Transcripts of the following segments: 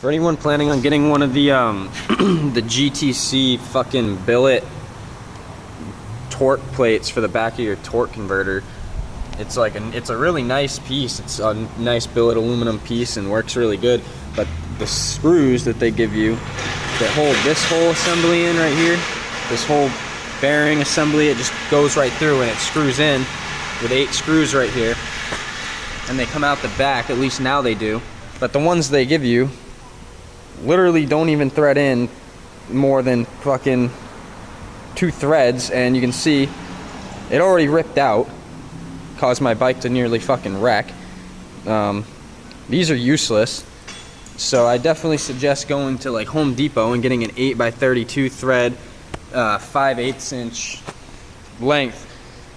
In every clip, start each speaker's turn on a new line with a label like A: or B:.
A: For anyone planning on getting one of the the GTC fucking billet torque plates for the back of your torque converter, it's like it's a really nice piece. It's a nice billet aluminum piece and works really good. But the screws that they give you that hold this whole assembly in right here, this whole bearing assembly, it just goes right through and it screws in with 8 screws right here, and they come out the back. At least now they do. But the ones they give you literally don't even thread in more than fucking 2 threads, and you can see it already ripped out, caused my bike to nearly fucking wreck. These are useless, so I definitely suggest going to like Home Depot and getting an 8x32 thread 5/8 inch length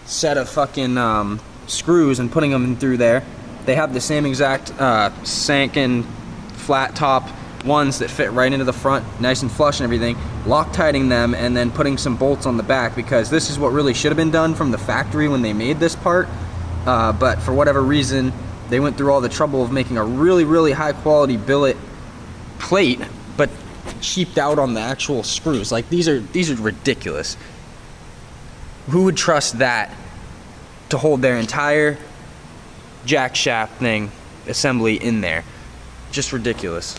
A: set of fucking screws and putting them in through there. They have the same exact Sanken flat top ones that fit right into the front, nice and flush and everything, Loctiting them and then putting some bolts on the back, because this is what really should have been done from the factory when they made this part, but for whatever reason they went through all the trouble of making a really high quality billet plate but cheaped out on the actual screws. Like these are ridiculous. Who would trust that to hold their entire jack shaft thing assembly in there? Just ridiculous.